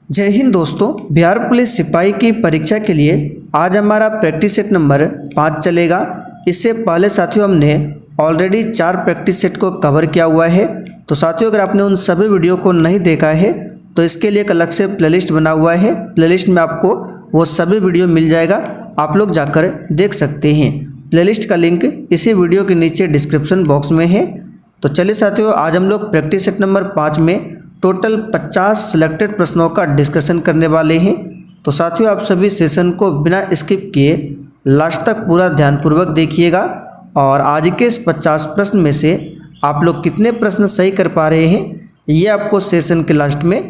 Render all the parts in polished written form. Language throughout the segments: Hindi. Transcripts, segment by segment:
जय हिंद दोस्तों। बिहार पुलिस सिपाही की परीक्षा के लिए आज हमारा प्रैक्टिस सेट नंबर 5 चलेगा। इससे पहले साथियों हमने ऑलरेडी 4 प्रैक्टिस सेट को कवर किया हुआ है। तो साथियों अगर आपने उन सभी वीडियो को नहीं देखा है तो इसके लिए एक अलग से प्लेलिस्ट बना हुआ है। प्लेलिस्ट में आपको वो सभी वीडियो मिल जाएगा, आप लोग जाकर देख सकते हैं। प्लेलिस्ट का लिंक इसी वीडियो के नीचे डिस्क्रिप्शन बॉक्स में है। तो चलिए साथियों आज हम लोग प्रैक्टिस सेट नंबर 5 में टोटल 50 सिलेक्टेड प्रश्नों का डिस्कशन करने वाले हैं। तो साथियों आप सभी सेशन को बिना स्किप किए लास्ट तक पूरा ध्यानपूर्वक देखिएगा और आज के इस 50 प्रश्न में से आप लोग कितने प्रश्न सही कर पा रहे हैं ये आपको सेशन के लास्ट में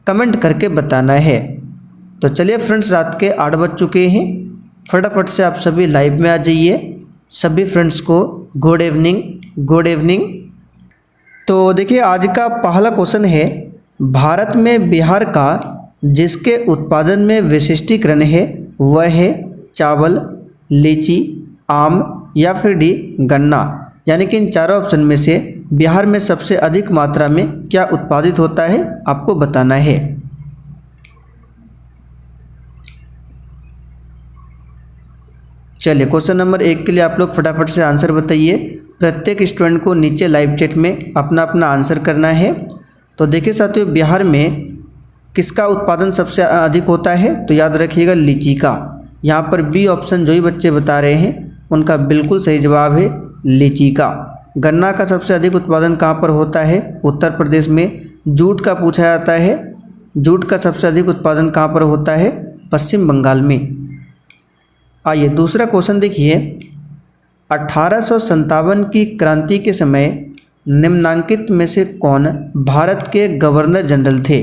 कमेंट करके बताना है। तो चलिए फ्रेंड्स रात के 8 बज चुके हैं, फटाफट से आप सभी लाइव में आ जाइए। सभी फ्रेंड्स को गुड इवनिंग, गुड इवनिंग। तो देखिए आज का पहला क्वेश्चन है, भारत में बिहार का जिसके उत्पादन में विशिष्टीकरण है वह है चावल, लीची, आम या फिर डी गन्ना। यानी कि इन चारों ऑप्शन में से बिहार में सबसे अधिक मात्रा में क्या उत्पादित होता है आपको बताना है। चलिए क्वेश्चन नंबर 1 के लिए आप लोग फटाफट से आंसर बताइए। प्रत्येक स्टूडेंट को नीचे लाइव चैट में अपना अपना आंसर करना है। तो देखिए साथियों बिहार में किसका उत्पादन सबसे अधिक होता है तो याद रखिएगा लीची का। यहाँ पर बी ऑप्शन जो ही बच्चे बता रहे हैं उनका बिल्कुल सही जवाब है लीची का। गन्ना का सबसे अधिक उत्पादन कहाँ पर होता है? उत्तर प्रदेश में। जूट का पूछा जाता है, जूट का सबसे अधिक उत्पादन कहाँ पर होता है? पश्चिम बंगाल में। आइए दूसरा क्वेश्चन देखिए, 1857 की क्रांति के समय निम्नांकित में से कौन भारत के गवर्नर जनरल थे?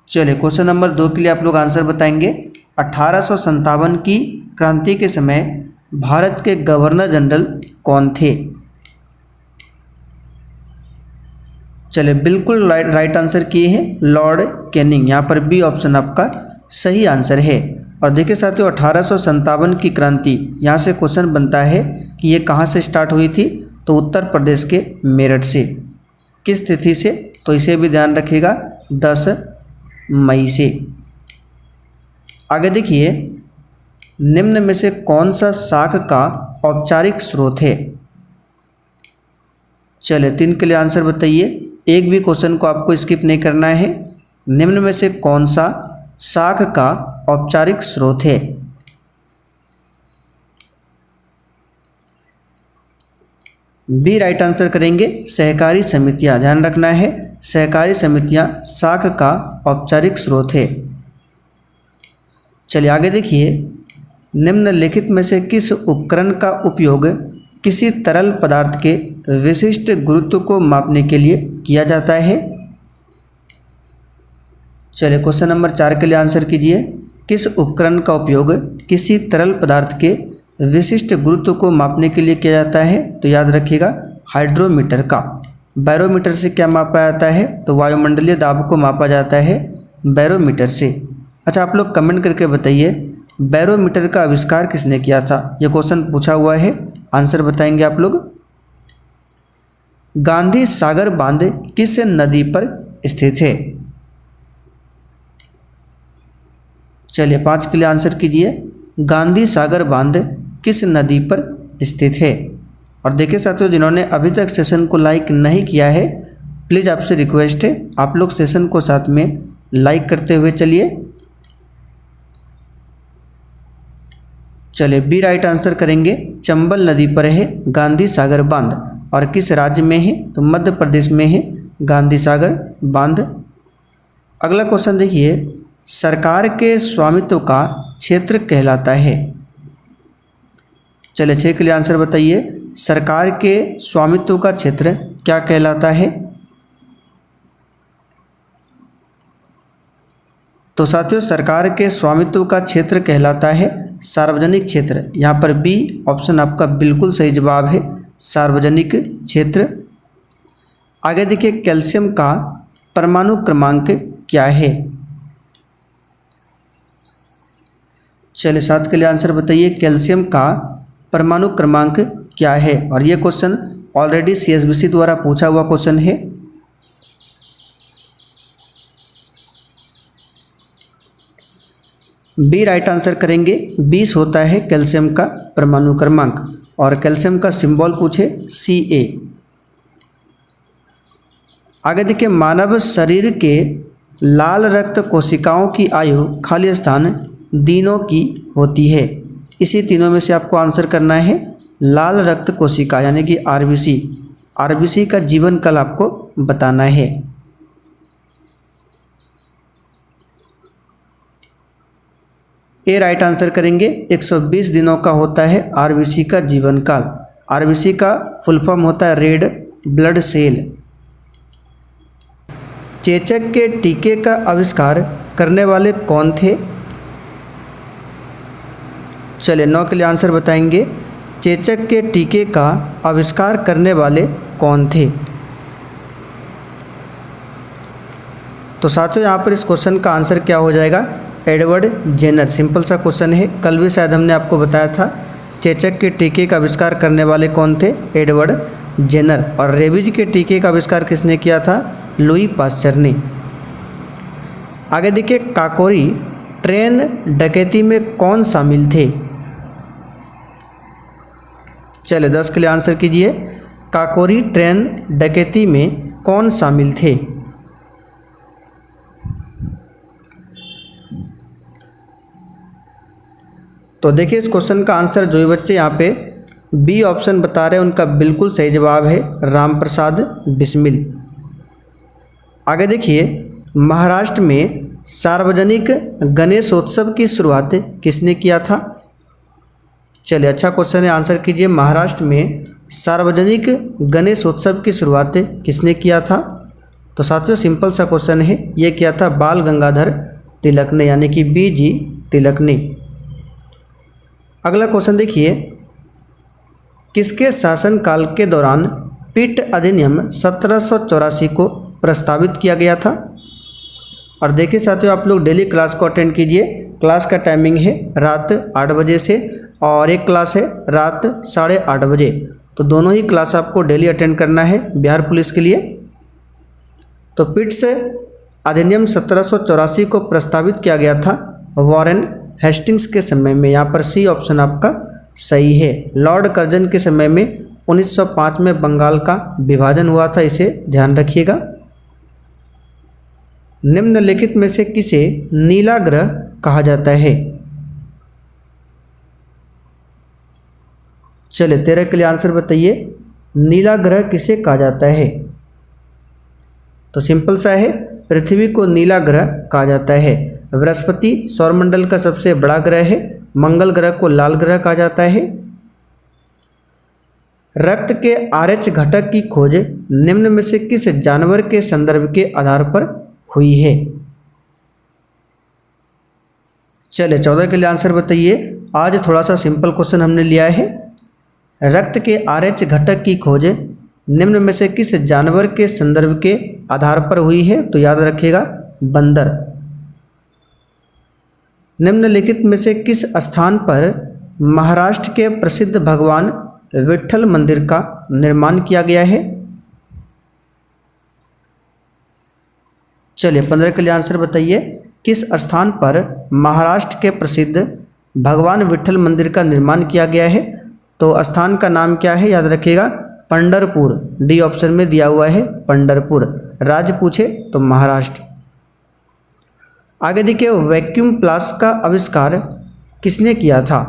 चलिए क्वेश्चन नंबर 2 के लिए आप लोग आंसर बताएंगे। 1857 की क्रांति के समय भारत के गवर्नर जनरल कौन थे? चलिए बिल्कुल राइट आंसर किए हैं लॉर्ड कैनिंग। यहाँ पर बी ऑप्शन आपका सही आंसर है। और देखिए साथियों 1857 की क्रांति, यहाँ से क्वेश्चन बनता है कि ये कहाँ से स्टार्ट हुई थी तो उत्तर प्रदेश के मेरठ से। किस तिथि से? तो इसे भी ध्यान रखिएगा 10 मई से। आगे देखिए, निम्न में से कौन सा शाख का औपचारिक स्रोत है? चलिए 3 के लिए आंसर बताइए। एक भी क्वेश्चन को आपको स्किप नहीं करना है। निम्न में से कौन सा शाख का औपचारिक स्रोत है? बी राइट आंसर करेंगे सहकारी समितियां। ध्यान रखना है सहकारी समितियां शाख का औपचारिक स्रोत है। चलिए आगे देखिए, निम्नलिखित में से किस उपकरण का उपयोग किसी तरल पदार्थ के विशिष्ट गुरुत्व को मापने के लिए किया जाता है? चलिए क्वेश्चन नंबर 4 के लिए आंसर कीजिए। किस उपकरण का उपयोग किसी तरल पदार्थ के विशिष्ट गुरुत्व को मापने के लिए किया जाता है? तो याद रखिएगा हाइड्रोमीटर का। बैरोमीटर से क्या मापा जाता है? तो वायुमंडलीय दाब को मापा जाता है बैरोमीटर से। अच्छा आप लोग कमेंट करके बताइए बैरोमीटर का आविष्कार किसने किया था? ये क्वेश्चन पूछा हुआ है, आंसर बताएंगे आप लोग। गांधी सागर बांध किस नदी पर स्थित है? चलिए 5 के लिए आंसर कीजिए। गांधी सागर बांध किस नदी पर स्थित है? और देखिए साथियों जिन्होंने अभी तक सेशन को लाइक नहीं किया है प्लीज़ आपसे रिक्वेस्ट है आप लोग सेशन को साथ में लाइक करते हुए चलिए। चलिए बी राइट आंसर करेंगे चंबल नदी पर है गांधी सागर बांध। और किस राज्य में है? तो मध्य प्रदेश में है गांधी सागर बांध। अगला क्वेश्चन देखिए, सरकार के स्वामित्व का क्षेत्र कहलाता है? चलिए 6 के लिए आंसर बताइए। सरकार के स्वामित्व का क्षेत्र क्या कहलाता है? तो साथियों सरकार के स्वामित्व का क्षेत्र कहलाता है सार्वजनिक क्षेत्र। यहाँ पर बी ऑप्शन आपका बिल्कुल सही जवाब है सार्वजनिक क्षेत्र। आगे देखिए, कैल्शियम का परमाणु क्रमांक क्या है? चलिए 7 के लिए आंसर बताइए। कैल्शियम का परमाणु क्रमांक क्या है? और ये क्वेश्चन ऑलरेडी CSBC द्वारा पूछा हुआ क्वेश्चन है। बी राइट आंसर करेंगे। 20 होता है कैल्शियम का परमाणु क्रमांक और कैल्शियम का सिंबल पूछे Ca। आगे देखिए, मानव शरीर के लाल रक्त कोशिकाओं की आयु खाली स्थान दिनों की होती है। इसी तीनों में से आपको आंसर करना है लाल रक्त कोशिका यानी कि आरबीसी। आरबीसी का जीवन काल आपको बताना है। ए राइट आंसर करेंगे। 120 दिनों का होता है आरबीसी का जीवन काल। आरबीसी का फुल फॉर्म होता है रेड ब्लड सेल। चेचक के टीके का आविष्कार करने वाले कौन थे? चलिए 9 के लिए आंसर बताएंगे। चेचक के टीके का आविष्कार करने वाले कौन थे? तो साथियों यहाँ पर इस क्वेश्चन का आंसर क्या हो जाएगा? Edward Jenner. सिंपल सा क्वेश्चन है, कल भी शायद हमने आपको बताया था। चेचक के टीके का आविष्कार करने वाले कौन थे? Edward Jenner. और रेबीज के टीके का आविष्कार किसने किया था? लुई पास्चर ने। आगे देखिए, काकोरी ट्रेन डकैती में कौन शामिल थे? चलिए 10 के लिए आंसर कीजिए। काकोरी ट्रेन डकैती में कौन शामिल थे? तो देखिए इस क्वेश्चन का आंसर जो बच्चे यहाँ पे बी ऑप्शन बता रहे हैं उनका बिल्कुल सही जवाब है राम प्रसाद बिस्मिल। आगे देखिए, महाराष्ट्र में सार्वजनिक गणेशोत्सव की शुरुआत किसने किया था? चलिए अच्छा क्वेश्चन है, आंसर कीजिए। महाराष्ट्र में सार्वजनिक गणेशोत्सव की शुरुआत किसने किया था? तो साथियों सिंपल सा क्वेश्चन है, ये किया था बाल गंगाधर तिलक ने यानी कि BG तिलक ने। अगला क्वेश्चन देखिए, किसके शासनकाल के दौरान पिट अधिनियम 1784 को प्रस्तावित किया गया था? और देखिए साथियों, आप लोग डेली क्लास को अटेंड कीजिए। क्लास का टाइमिंग है रात 8 बजे से और एक क्लास है रात 8:30 बजे। तो दोनों ही क्लास आपको डेली अटेंड करना है बिहार पुलिस के लिए। तो पिट्स अधिनियम 1784 को प्रस्तावित किया गया था वॉरेन हेस्टिंग्स के समय में। यहाँ पर सी ऑप्शन आपका सही है। लॉर्ड कर्जन के समय में 1905 में बंगाल का विभाजन हुआ था, इसे ध्यान रखिएगा। निम्नलिखित में से किसे नीला ग्रह कहा जाता है? चलिए 13 के लिए आंसर बताइए। नीला ग्रह किसे कहा जाता है? तो सिंपल सा है, पृथ्वी को नीला ग्रह कहा जाता है। बृहस्पति सौरमंडल का सबसे बड़ा ग्रह है। मंगल ग्रह को लाल ग्रह कहा जाता है। रक्त के RH घटक की खोज निम्न में से किस जानवर के संदर्भ के आधार पर हुई है? चलिए 14 के लिए आंसर बताइए। आज थोड़ा सा सिंपल क्वेश्चन हमने लिया है। रक्त के RH घटक की खोज निम्न में से किस जानवर के संदर्भ के आधार पर हुई है? तो याद रखिएगा बंदर। निम्नलिखित में से किस स्थान पर महाराष्ट्र के प्रसिद्ध भगवान विट्ठल मंदिर का निर्माण किया गया है? चलिए 15 के लिए आंसर बताइए। किस स्थान पर महाराष्ट्र के प्रसिद्ध भगवान विट्ठल मंदिर का निर्माण किया गया है? तो स्थान का नाम क्या है? याद रखिएगा पंढरपुर। डी ऑप्शन में दिया हुआ है पंढरपुर। राज्य पूछे तो महाराष्ट्र। आगे देखिए, वैक्यूम फ्लास्क का आविष्कार किसने किया था?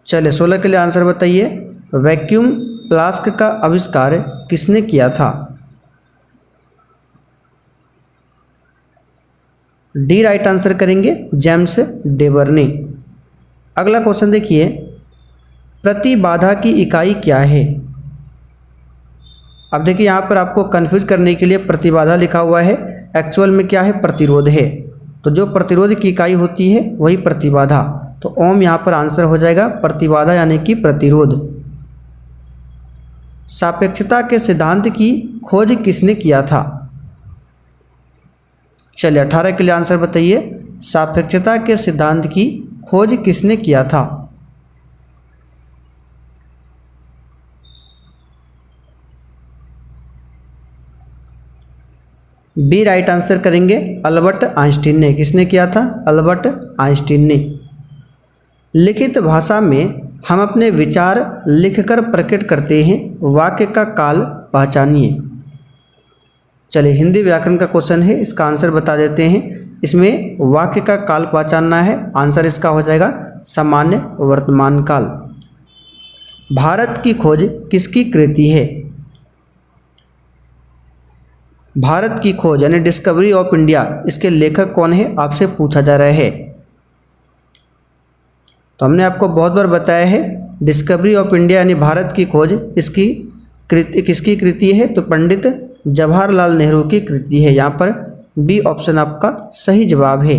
चलिए 16 के लिए आंसर बताइए। वैक्यूम फ्लास्क का आविष्कार किसने किया था? डी राइट आंसर करेंगे जेम्स डेबर ने। अगला क्वेश्चन देखिए, प्रतिबाधा की इकाई क्या है? अब देखिए यहाँ पर आपको कंफ्यूज करने के लिए प्रतिबाधा लिखा हुआ है, एक्चुअल में क्या है? प्रतिरोध है। तो जो प्रतिरोध की इकाई होती है वही प्रतिबाधा। तो ओम यहाँ पर आंसर हो जाएगा प्रतिबाधा यानी कि प्रतिरोध। सापेक्षता के सिद्धांत की खोज किसने किया था? चलिए 18 के लिए आंसर बताइए। सापेक्षता के सिद्धांत की खोज किसने किया था? बी राइट आंसर करेंगे अल्बर्ट आइंस्टीन ने। किसने किया था? अल्बर्ट आइंस्टीन ने। लिखित भाषा में हम अपने विचार लिखकर प्रकट करते हैं, वाक्य का काल पहचानिए। चलिए हिंदी व्याकरण का क्वेश्चन है, इसका आंसर बता देते हैं। इसमें वाक्य का काल पहचानना है, आंसर इसका हो जाएगा सामान्य वर्तमान काल। भारत की खोज किसकी कृति है? भारत की खोज यानी डिस्कवरी ऑफ इंडिया, इसके लेखक कौन है आपसे पूछा जा रहा है। तो हमने आपको बहुत बार बताया है डिस्कवरी ऑफ इंडिया यानी भारत की खोज इसकी कृति किसकी कृति है? तो पंडित जवाहरलाल नेहरू की कृति है। यहाँ पर बी ऑप्शन आपका सही जवाब है।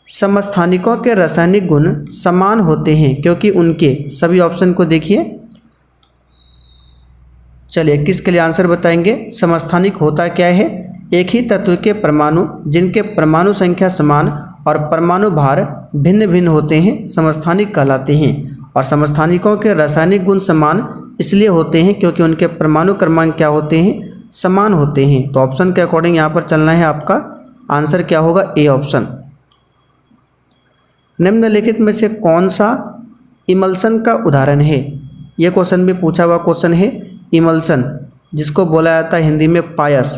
समस्थानिकों के रासायनिक गुण समान होते हैं क्योंकि उनके, सभी ऑप्शन को देखिए। चलिए किसके लिए आंसर बताएंगे? समस्थानिक होता क्या है? एक ही तत्व के परमाणु जिनके परमाणु संख्या समान और परमाणु भार भिन्न भिन्न होते हैं समस्थानिक कहलाते हैं। और समस्थानिकों के रासायनिक गुण समान इसलिए होते हैं क्योंकि उनके परमाणु क्रमांक क्या होते हैं? समान होते हैं। तो ऑप्शन के अकॉर्डिंग यहाँ पर चलना है, आपका आंसर क्या होगा? A option. निम्नलिखित में से कौन सा इमल्सन का उदाहरण है? यह क्वेश्चन भी पूछा हुआ क्वेश्चन है। इमल्सन जिसको बोला जाता है हिंदी में पायस,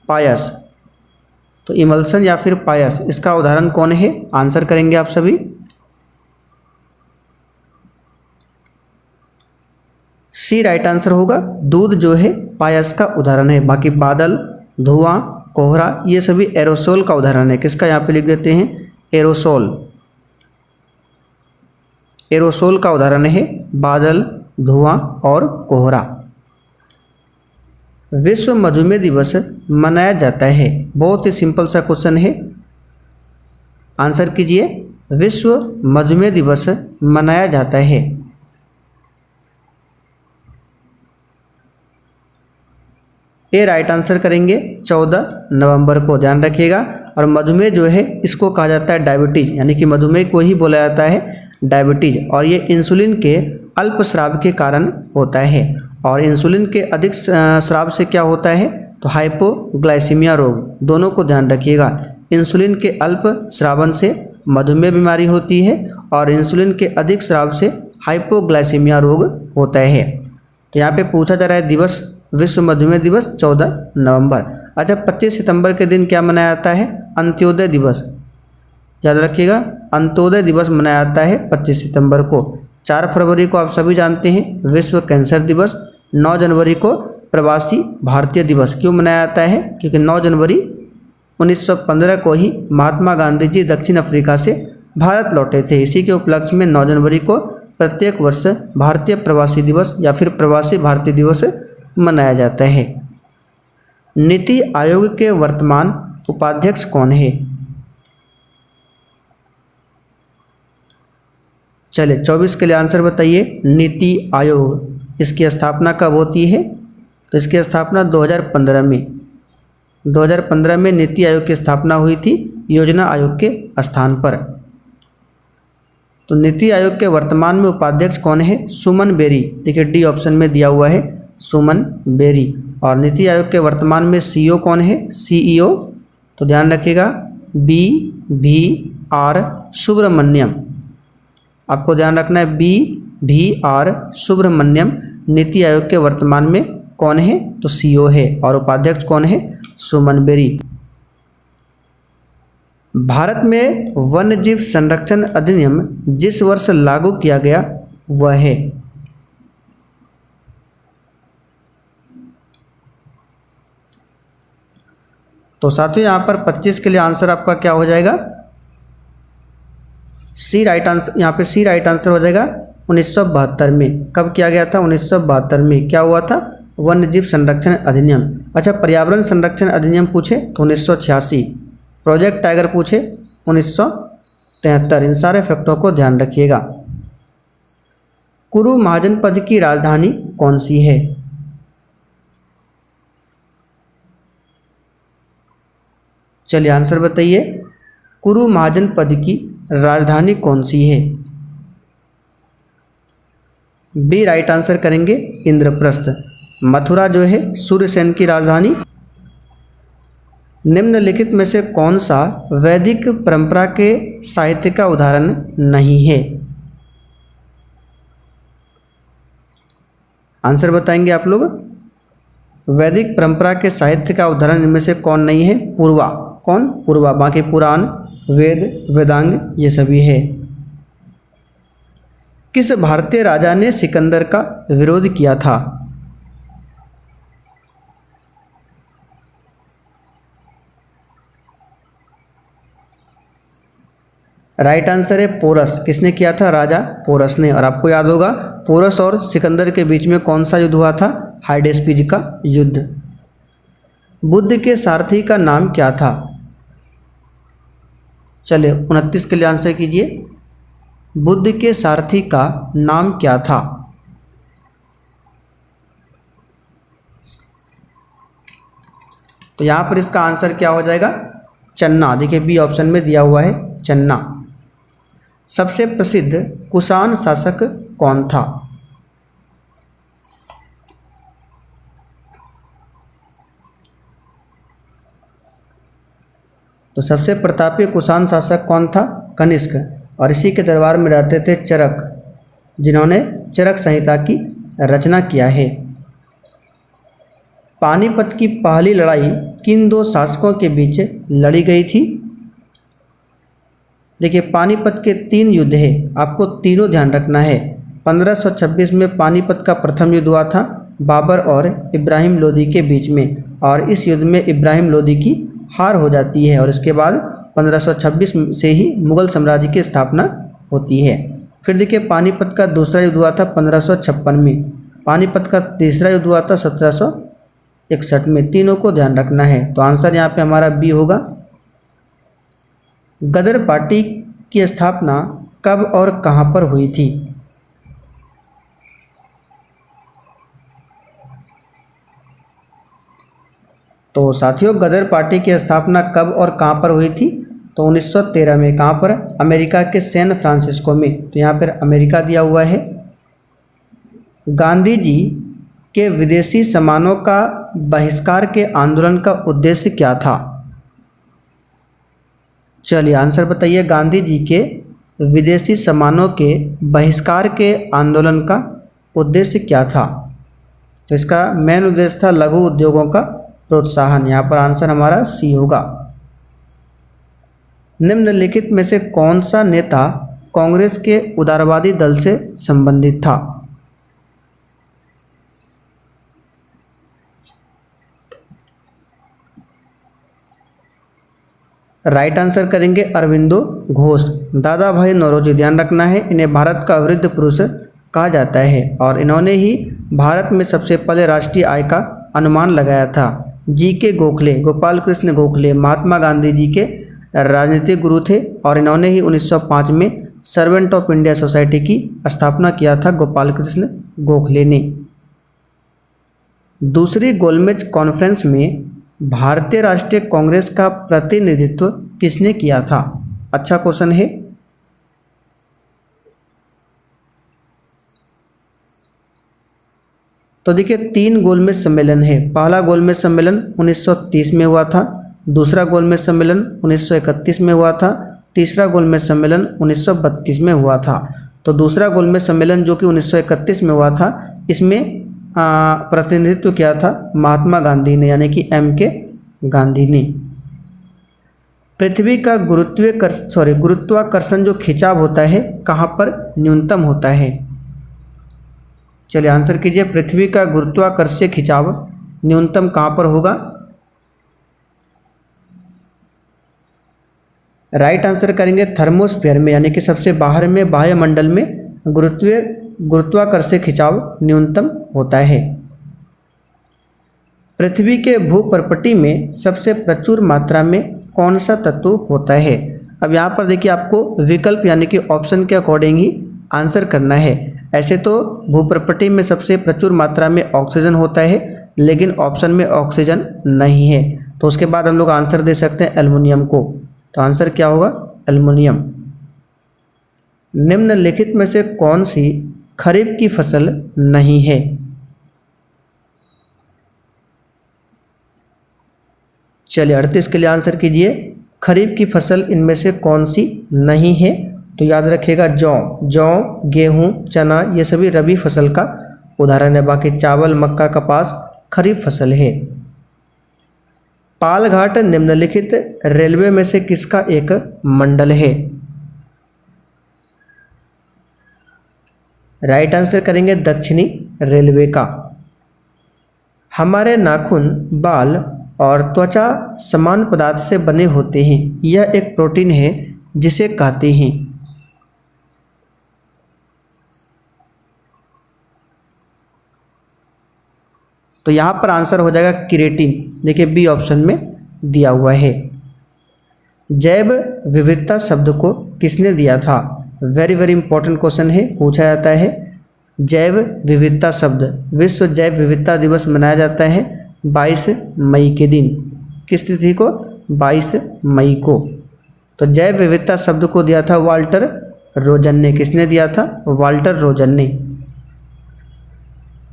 पायस। तो इमल्सन या फिर पायस, इसका उदाहरण कौन है? आंसर करेंगे आप सभी। सी राइट आंसर होगा। दूध जो है पायस का उदाहरण है। बाकी बादल, धुआं, कोहरा ये सभी एरोसोल का उदाहरण है। किसका यहाँ पे लिख देते हैं? एरोसोल। एरोसोल का उदाहरण है बादल, धुआं और कोहरा। विश्व मधुमेह दिवस मनाया जाता है। बहुत ही सिंपल सा क्वेश्चन है, आंसर कीजिए। विश्व मधुमेह दिवस मनाया जाता है। ए राइट आंसर करेंगे 14 नवंबर को, ध्यान रखिएगा। और मधुमेह जो है इसको कहा जाता है डायबिटीज, यानी कि मधुमेह को ही बोला जाता है डायबिटीज। और ये इंसुलिन के अल्प स्राव के कारण होता है। और इंसुलिन के अधिक स्राव से क्या होता है? तो हाइपोग्लाइसीमिया रोग। दोनों को ध्यान रखिएगा। इंसुलिन के अल्प स्रावन से मधुमेह बीमारी होती है और इंसुलिन के अधिक स्राव से हाइपोग्लाइसीमिया रोग होता है। तो यहाँ पे पूछा जा रहा है दिवस, विश्व मधुमेह दिवस 14 नवंबर। अच्छा, 25 सितंबर के दिन क्या मनाया जाता है? अंत्योदय दिवस। याद रखिएगा, अंत्योदय दिवस मनाया जाता है 25 सितंबर को। 4 फरवरी को आप सभी जानते हैं विश्व कैंसर दिवस। 9 जनवरी को प्रवासी भारतीय दिवस। क्यों मनाया जाता है? क्योंकि 9 जनवरी 1915 को ही महात्मा गांधी जी दक्षिण अफ्रीका से भारत लौटे थे। इसी के उपलक्ष्य में 9 जनवरी को प्रत्येक वर्ष भारतीय प्रवासी दिवस या फिर प्रवासी भारतीय दिवस मनाया जाता है। नीति आयोग के वर्तमान उपाध्यक्ष कौन है? चलिए 24 के लिए आंसर बताइए। नीति आयोग इसकी स्थापना कब होती है? तो इसकी स्थापना 2015 में 2015 में नीति आयोग की स्थापना हुई थी योजना आयोग के स्थान पर। तो नीति आयोग के वर्तमान में उपाध्यक्ष कौन है? सुमन बेरी। देखिए डी ऑप्शन में दिया हुआ है सुमन बेरी। और नीति आयोग के वर्तमान में सीईओ कौन है? सीईओ तो ध्यान रखिएगा BVR सुब्रमण्यम। आपको ध्यान रखना है BVR सुब्रमण्यम नीति आयोग के वर्तमान में कौन है? तो सीईओ है। और उपाध्यक्ष कौन है? सुमन बेरी। भारत में वन्यजीव संरक्षण अधिनियम जिस वर्ष लागू किया गया वह है? तो साथियों यहाँ पर 25 के लिए आंसर आपका क्या हो जाएगा? सी राइट आंसर। यहाँ पे सी राइट आंसर हो जाएगा 1972 में। कब किया गया था? 1972 में। क्या हुआ था? वन्यजीव संरक्षण अधिनियम। अच्छा, पर्यावरण संरक्षण अधिनियम पूछे तो 1986। प्रोजेक्ट टाइगर पूछे 1973। इन सारे फैक्टों को ध्यान रखिएगा। कुरु महाजनपद की राजधानी कौन सी है? चलिए आंसर बताइए। कुरु महाजनपद की राजधानी कौन सी है? बी राइट आंसर करेंगे इंद्रप्रस्थ। मथुरा जो है सूर्यसेन की राजधानी निम्नलिखित में से कौन सा वैदिक परंपरा के साहित्य का उदाहरण नहीं है? आंसर बताएंगे आप लोग। वैदिक परंपरा के साहित्य का उदाहरण इनमें से कौन नहीं है? पूर्वा। कौन? पूर्वा। बाकी पुराण, वेद, वेदांग ये सभी है। किस भारतीय राजा ने सिकंदर का विरोध किया था? राइट आंसर है पोरस। किसने किया था? राजा पोरस ने। और आपको याद होगा पोरस और सिकंदर के बीच में कौन सा युद्ध हुआ था? हाइडेस्पिज का युद्ध। बुद्ध के सारथी का नाम क्या था? चलिए 29 के लिए आंसर कीजिए। बुद्ध के सारथी का नाम क्या था? तो यहां पर इसका आंसर क्या हो जाएगा? चन्ना। देखिए बी ऑप्शन में दिया हुआ है चन्ना। सबसे प्रसिद्ध कुषाण शासक कौन था? तो सबसे प्रतापी कुषाण शासक कौन था? कनिष्क। और इसी के दरबार में रहते थे चरक, जिन्होंने चरक संहिता की रचना किया है। पानीपत की पहली लड़ाई किन दो शासकों के बीच लड़ी गई थी? देखिए पानीपत के 3 युद्ध है, आपको तीनों ध्यान रखना है। 1526 में पानीपत का प्रथम युद्ध हुआ था बाबर और इब्राहिम लोदी के बीच में, और इस युद्ध में इब्राहिम लोदी की हार हो जाती है और इसके बाद 1526 से ही मुगल साम्राज्य की स्थापना होती है। फिर देखिए पानीपत का दूसरा युद्ध हुआ था 1556 में। पानीपत का तीसरा युद्ध हुआ था 1761 में। तीनों को ध्यान रखना है। तो आंसर यहाँ पे हमारा बी होगा। गदर पार्टी की स्थापना कब और कहाँ पर हुई थी? तो साथियों गदर पार्टी की स्थापना कब और कहाँ पर हुई थी? तो 1913 में। कहाँ पर? अमेरिका के सैन फ्रांसिस्को में। तो यहाँ पर अमेरिका दिया हुआ है। गांधी जी के विदेशी सामानों का बहिष्कार के आंदोलन का उद्देश्य क्या था? चलिए आंसर बताइए। गांधी जी के विदेशी सामानों के बहिष्कार के आंदोलन का उद्देश्य क्या था? तो इसका मेन उद्देश्य था लघु उद्योगों का प्रोत्साहन। यहाँ पर आंसर हमारा सी होगा। निम्नलिखित में से कौन सा नेता कांग्रेस के उदारवादी दल से संबंधित था? राइट आंसर करेंगे अरविंदो घोष। दादा भाई नौरोजी। ध्यान रखना है इन्हें भारत का वृद्ध पुरुष कहा जाता है और इन्होंने ही भारत में सबसे पहले राष्ट्रीय आय का अनुमान लगाया था। जी.के. गोखले, गोपाल कृष्ण गोखले महात्मा गांधी जी के राजनीतिक गुरु थे और इन्होंने ही 1905 में सर्वेंट ऑफ इंडिया सोसाइटी की स्थापना किया था गोपाल कृष्ण गोखले ने। दूसरी गोलमेज कॉन्फ्रेंस में भारतीय राष्ट्रीय कांग्रेस का प्रतिनिधित्व किसने किया था? अच्छा क्वेश्चन है। तो देखिए 3 गोलमेज सम्मेलन है। पहला गोलमेज सम्मेलन 1930 में हुआ था, दूसरा गोलमेज सम्मेलन 1931 में हुआ था, तीसरा गोलमेज सम्मेलन 1932 में हुआ था। तो दूसरा गोलमेज सम्मेलन जो कि 1931 में हुआ था, इसमें प्रतिनिधित्व किया था महात्मा गांधी ने, यानी कि M.K. गांधी ने। पृथ्वी का गुरुत्वाकर्षण जो खिंचाव होता है कहाँ पर न्यूनतम होता है? चलिए आंसर कीजिए। पृथ्वी का गुरुत्वाकर्षीय खिंचाव न्यूनतम कहाँ पर होगा? राइट आंसर करेंगे थर्मोस्फीयर में, यानी कि सबसे बाहर में वायुमंडल में गुरुत्वाकर्षीय खिंचाव न्यूनतम होता है। पृथ्वी के भूपर्पटी में सबसे प्रचुर मात्रा में कौन सा तत्व होता है? अब यहाँ पर देखिए आपको विकल्प यानी कि ऑप्शन के अकॉर्डिंग ही आंसर करना है। ऐसे तो भूपर्पटी में सबसे प्रचुर मात्रा में ऑक्सीजन होता है, लेकिन ऑप्शन में ऑक्सीजन नहीं है, तो उसके बाद हम लोग आंसर दे सकते हैं एल्युमिनियम को। तो आंसर क्या होगा? एल्युमिनियम। निम्नलिखित में से कौन सी खरीफ की फसल नहीं है? चलिए 38 के लिए आंसर कीजिए। खरीफ की फसल इनमें से कौन सी नहीं है? तो याद रखिएगा जौ, गेहूँ, चना ये सभी रबी फसल का उदाहरण है। बाकी चावल, मक्का, कपास खरीफ फसल है। पालघाट निम्नलिखित रेलवे में से किसका एक मंडल है? राइट आंसर करेंगे दक्षिणी रेलवे का। हमारे नाखून, बाल और त्वचा समान पदार्थ से बने होते हैं। यह एक प्रोटीन है जिसे कहते हैं। तो यहाँ पर आंसर हो जाएगा केराटिन। देखिए बी ऑप्शन में दिया हुआ है। जैव विविधता शब्द को किसने दिया था? वेरी वेरी इंपॉर्टेंट क्वेश्चन है, पूछा जाता है। जैव विविधता शब्द, विश्व जैव विविधता दिवस मनाया जाता है 22 मई के दिन। किस तिथि को? 22 मई को। तो जैव विविधता शब्द को दिया था वाल्टर रोजन ने। किसने दिया था? वाल्टर रोजन ने।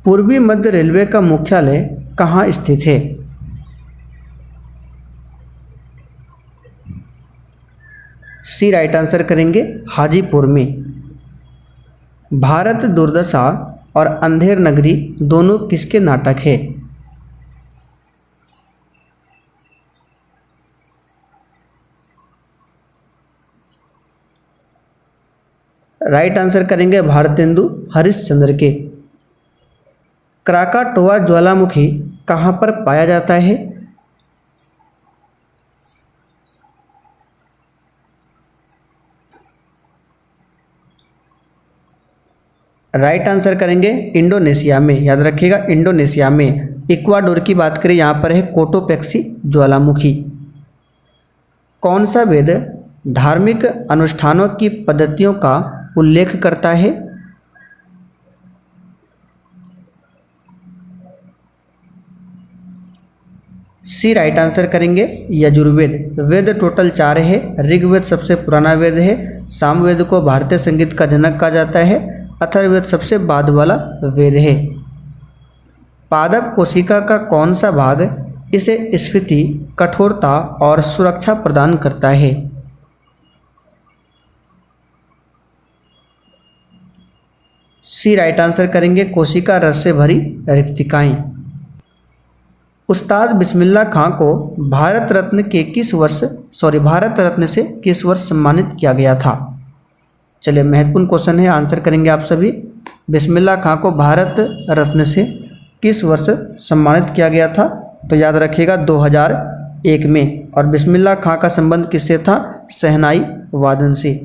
पूर्वी मध्य रेलवे का मुख्यालय कहाँ स्थित है? सी राइट आंसर करेंगे हाजीपुर में। भारत दुर्दशा और अंधेर नगरी दोनों किसके नाटक है? राइट आंसर करेंगे भारतेंदु हरिश्चंद्र के। क्राकाटोआ ज्वालामुखी कहाँ पर पाया जाता है? राइट आंसर करेंगे इंडोनेशिया में। याद रखिएगा इंडोनेशिया में। इक्वाडोर की बात करें यहाँ पर है कोटोपेक्सी ज्वालामुखी। कौन सा वेद धार्मिक अनुष्ठानों की पद्धतियों का उल्लेख करता है? सी राइट आंसर करेंगे यजुर्वेद। वेद टोटल 4 है। ऋग्वेद सबसे पुराना वेद है। सामवेद को भारतीय संगीत का जनक कहा जाता है। अथर्ववेद सबसे बाद वाला वेद है। पादप कोशिका का कौन सा भाग इसे स्फीति, कठोरता और सुरक्षा प्रदान करता है? सी राइट आंसर करेंगे कोशिका रस से भरी रिक्तिकाएं। उस्ताद बिस्मिल्लाह खां को भारत रत्न से किस वर्ष सम्मानित किया गया था? चलिए महत्वपूर्ण क्वेश्चन है, आंसर करेंगे आप सभी। बिस्मिल्लाह खां को भारत रत्न से किस वर्ष सम्मानित किया गया था? तो याद रखिएगा 2001 में। और बिस्मिल्लाह खां का संबंध किससे था? शहनाई वादन से।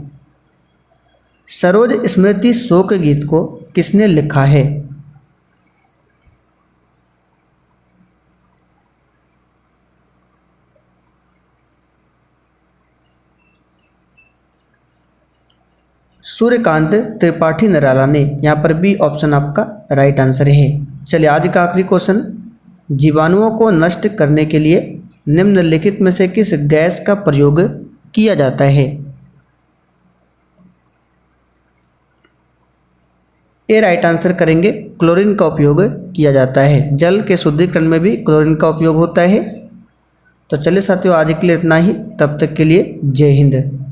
सरोज स्मृति शोक गीत को किसने लिखा है? सूर्यकांत त्रिपाठी निराला ने। यहाँ पर बी ऑप्शन आपका राइट आंसर है। चलिए आज का आखिरी क्वेश्चन। जीवाणुओं को नष्ट करने के लिए निम्नलिखित में से किस गैस का प्रयोग किया जाता है? ए राइट आंसर करेंगे क्लोरीन का उपयोग किया जाता है। जल के शुद्धिकरण में भी क्लोरीन का उपयोग होता है। तो चलिए साथियों आज के लिए इतना ही। तब तक के लिए जय हिंद।